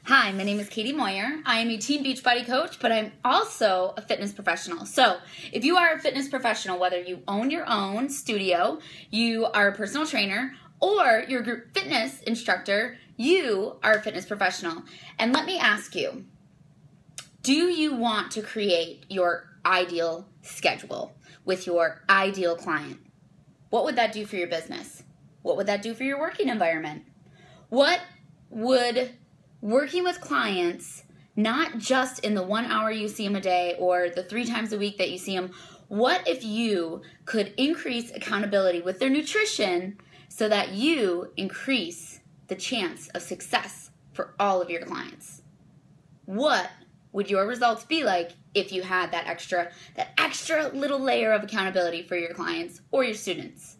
Hi, my name is Kjmeuer. I am a teen Beachbody coach, but I'm also a fitness professional. So if you are a fitness professional, whether you own your own studio, you are a personal trainer, or you're a group fitness instructor, you are a fitness professional. And let me ask you, do you want to create your ideal schedule with your ideal client? What would that do for your business? What would that do for your working environment? What would working with clients, not just in the 1 hour you see them a day or the 3 times a week that you see them, what if you could increase accountability with their nutrition so that you increase the chance of success for all of your clients? What would your results be like if you had that extra little layer of accountability for your clients or your students?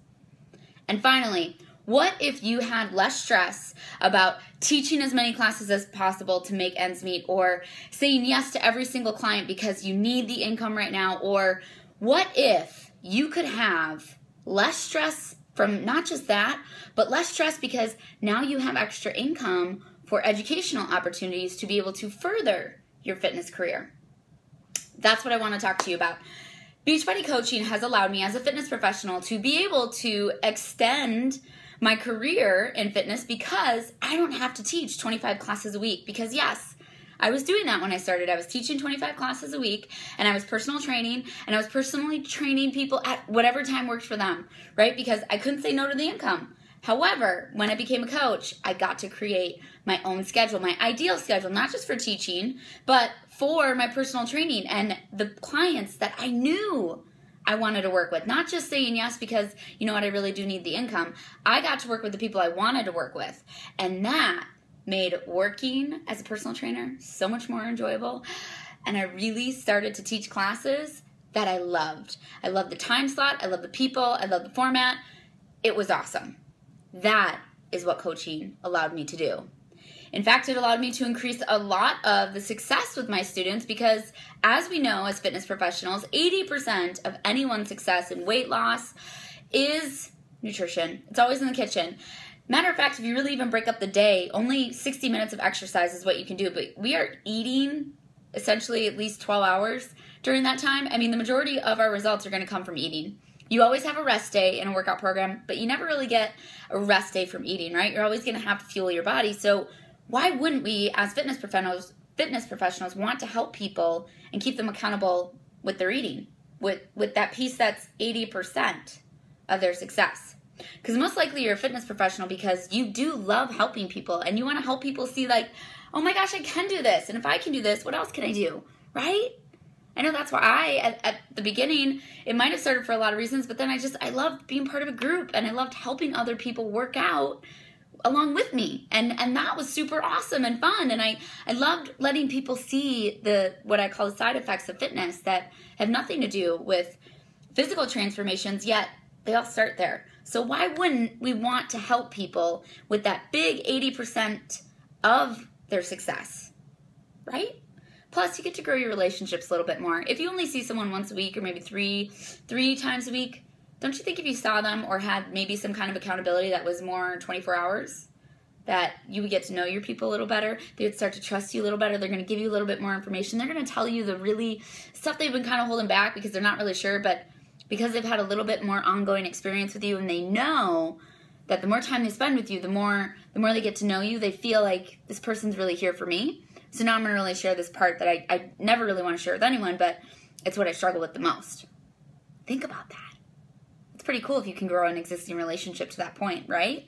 And finally, what if you had less stress about teaching as many classes as possible to make ends meet, or saying yes to every single client because you need the income right now? Or what if you could have less stress from not just that, but less stress because now you have extra income for educational opportunities to be able to further your fitness career? That's what I want to talk to you about. Beachbody coaching has allowed me as a fitness professional to be able to extend my career in fitness because I don't have to teach 25 classes a week. Because yes, I was doing that when I started. I was teaching 25 classes a week, and I was personal training, and I was personally training people at whatever time worked for them, right? Because I couldn't say no to the income. However, when I became a coach, I got to create my own schedule, my ideal schedule, not just for teaching, but for my personal training and the clients that I knew I wanted to work with. Not just saying yes because, you know what, I really do need the income. I got to work with the people I wanted to work with. And that made working as a personal trainer so much more enjoyable. And I really started to teach classes that I loved. I loved the time slot. I loved the people. I loved the format. It was awesome. That is what coaching allowed me to do. In fact, it allowed me to increase a lot of the success with my students because, as we know as fitness professionals, 80% of anyone's success in weight loss is nutrition. It's always in the kitchen. Matter of fact, if you really even break up the day, only 60 minutes of exercise is what you can do. But we are eating essentially at least 12 hours during that time. I mean, the majority of our results are going to come from eating. You always have a rest day in a workout program, but you never really get a rest day from eating, right? You're always going to have to fuel your body. So why wouldn't we, as fitness professionals, want to help people and keep them accountable with their eating, with that piece that's 80% of their success? Because most likely you're a fitness professional because you do love helping people, and you want to help people see like, oh my gosh, I can do this, and if I can do this, what else can I do, right? I know that's why at the beginning, it might have started for a lot of reasons, but then I loved being part of a group, and I loved helping other people work out along with me, and that was super awesome and fun. And I loved letting people see what I call the side effects of fitness that have nothing to do with physical transformations, yet they all start there. So why wouldn't we want to help people with that big 80% of their success, right? Plus, you get to grow your relationships a little bit more. If you only see someone once a week or maybe three times a week, don't you think if you saw them or had maybe some kind of accountability that was more 24 hours, that you would get to know your people a little better? They would start to trust you a little better. They're going to give you a little bit more information. They're going to tell you the really stuff they've been kind of holding back because they're not really sure, but because they've had a little bit more ongoing experience with you, and they know that the more time they spend with you, the more they get to know you, they feel like this person's really here for me. So now I'm going to really share this part that I never really want to share with anyone, but it's what I struggle with the most. Think about that. It's pretty cool if you can grow an existing relationship to that point, right?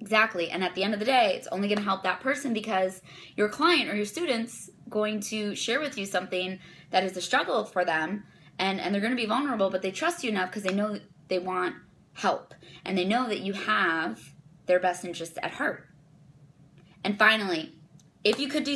Exactly. And at the end of the day, it's only going to help that person because your client or your student's going to share with you something that is a struggle for them, and they're going to be vulnerable, but they trust you enough because they know they want help, and they know that you have their best interests at heart. And finally, if you could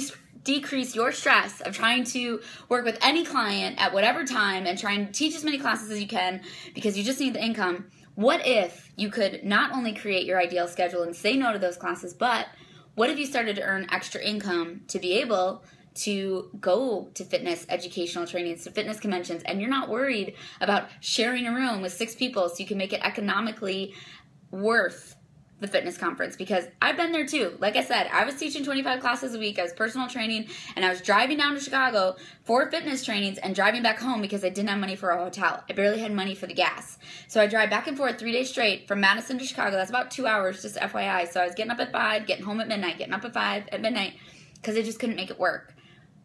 decrease your stress of trying to work with any client at whatever time and trying to teach as many classes as you can because you just need the income, what if you could not only create your ideal schedule and say no to those classes, but what if you started to earn extra income to be able to go to fitness educational trainings, to fitness conventions, and you're not worried about sharing a room with 6 people so you can make it economically worth the fitness conference, because I've been there too. Like I said, I was teaching 25 classes a week. I was personal training, and I was driving down to Chicago for fitness trainings and driving back home because I didn't have money for a hotel. I barely had money for the gas. So I drive back and forth 3 days straight from Madison to Chicago. That's about 2 hours, just FYI. So I was getting up at 5, getting home at midnight, getting up at 5 at midnight, because I just couldn't make it work.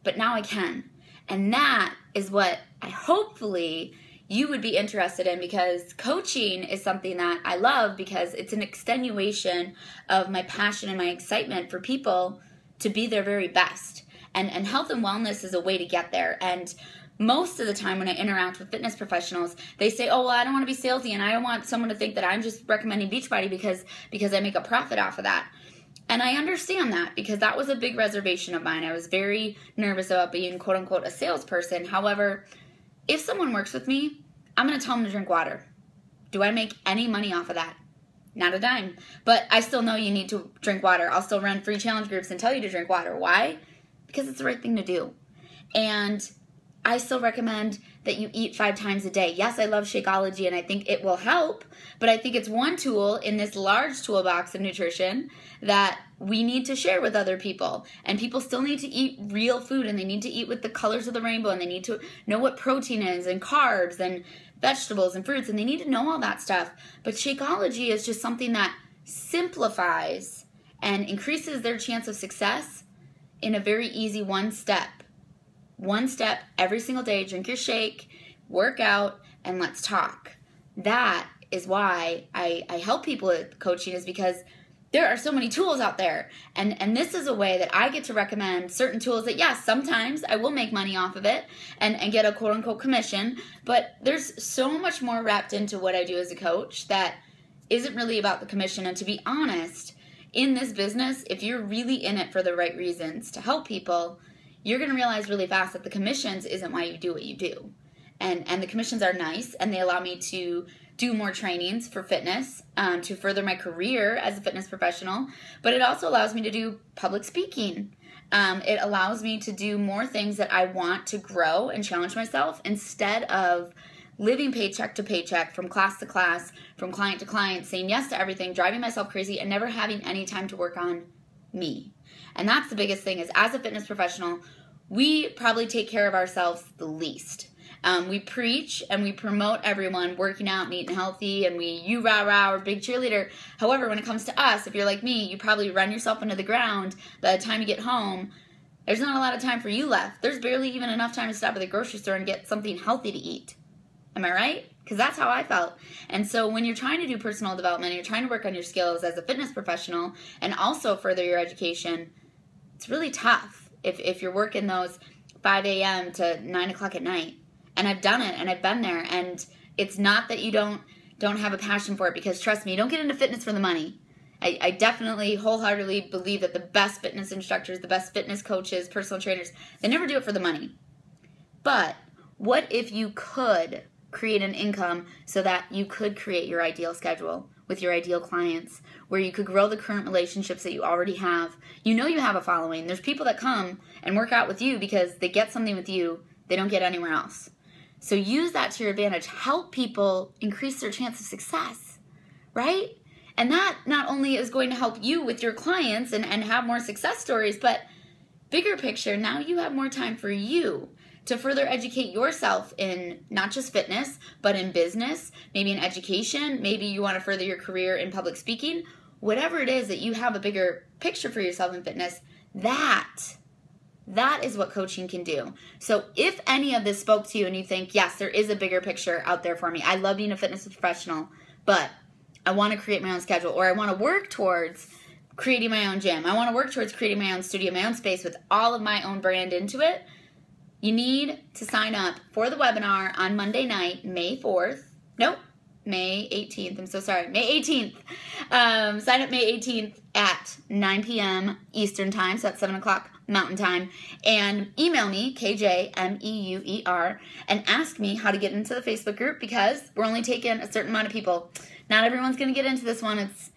But now I can. And that is what I hopefully you would be interested in, because coaching is something that I love, because it's an extenuation of my passion and my excitement for people to be their very best. And health and wellness is a way to get there. And most of the time when I interact with fitness professionals, they say, oh, well, I don't want to be salesy, and I don't want someone to think that I'm just recommending Beachbody because I make a profit off of that. And I understand that, because that was a big reservation of mine. I was very nervous about being, quote unquote, a salesperson. However, if someone works with me, I'm going to tell them to drink water. Do I make any money off of that? Not a dime. But I still know you need to drink water. I'll still run free challenge groups and tell you to drink water. Why? Because it's the right thing to do. And I still recommend that you eat 5 times a day. Yes, I love Shakeology, and I think it will help, but I think it's one tool in this large toolbox of nutrition that we need to share with other people. And people still need to eat real food, and they need to eat with the colors of the rainbow, and they need to know what protein is, and carbs, and vegetables, and fruits, and they need to know all that stuff. But Shakeology is just something that simplifies and increases their chance of success in a very easy one step. One step every single day. Drink your shake, work out, and let's talk. That is why I help people with coaching, is because there are so many tools out there. And this is a way that I get to recommend certain tools that, yes, sometimes I will make money off of it and get a quote-unquote commission. But there's so much more wrapped into what I do as a coach that isn't really about the commission. And to be honest, in this business, if you're really in it for the right reasons to help people, you're going to realize really fast that the commissions isn't why you do what you do. And the commissions are nice, and they allow me to do more trainings for fitness, to further my career as a fitness professional, but it also allows me to do public speaking. It allows me to do more things that I want to grow and challenge myself, instead of living paycheck to paycheck, from class to class, from client to client, saying yes to everything, driving myself crazy, and never having any time to work on me. And that's the biggest thing, is as a fitness professional, we probably take care of ourselves the least. We preach and we promote everyone working out and eating healthy, and you rah-rah, or big cheerleader. However, when it comes to us, if you're like me, you probably run yourself into the ground. By the time you get home, there's not a lot of time for you left. There's barely even enough time to stop at the grocery store and get something healthy to eat. Am I right? Because that's how I felt. And so when you're trying to do personal development, and you're trying to work on your skills as a fitness professional and also further your education, it's really tough if you're working those 5 a.m. to 9 o'clock at night. And I've done it, and I've been there. And it's not that you don't have a passion for it, because trust me, you don't get into fitness for the money. I definitely wholeheartedly believe that the best fitness instructors, the best fitness coaches, personal trainers, they never do it for the money. But what if you could create an income so that you could create your ideal schedule with your ideal clients, where you could grow the current relationships that you already have? You know you have a following. There's people that come and work out with you because they get something with you they don't get anywhere else. So use that to your advantage. Help people increase their chance of success, right? And that not only is going to help you with your clients and have more success stories, but bigger picture, now you have more time for you to further educate yourself in not just fitness, but in business, maybe in education, maybe you want to further your career in public speaking. Whatever it is that you have a bigger picture for yourself in fitness, that is what coaching can do. So if any of this spoke to you and you think, yes, there is a bigger picture out there for me. I love being a fitness professional, but I want to create my own schedule, or I want to work towards creating my own gym. I want to work towards creating my own studio, my own space with all of my own brand into it. You need to sign up for the webinar on Monday night, May 18th. I'm so sorry. May 18th. Sign up May 18th at 9 p.m. Eastern time, so that's 7 o'clock Mountain time, and email me, Kjmeuer, and ask me how to get into the Facebook group, because we're only taking a certain amount of people. Not everyone's going to get into this one. It's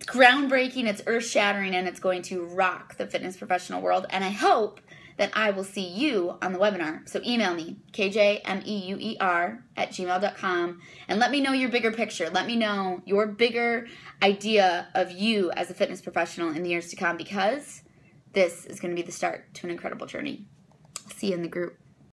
groundbreaking, it's earth-shattering, and it's going to rock the fitness professional world, and I hope then I will see you on the webinar. So email me, kjmeuer@gmail.com, and let me know your bigger picture. Let me know your bigger idea of you as a fitness professional in the years to come, because this is going to be the start to an incredible journey. See you in the group.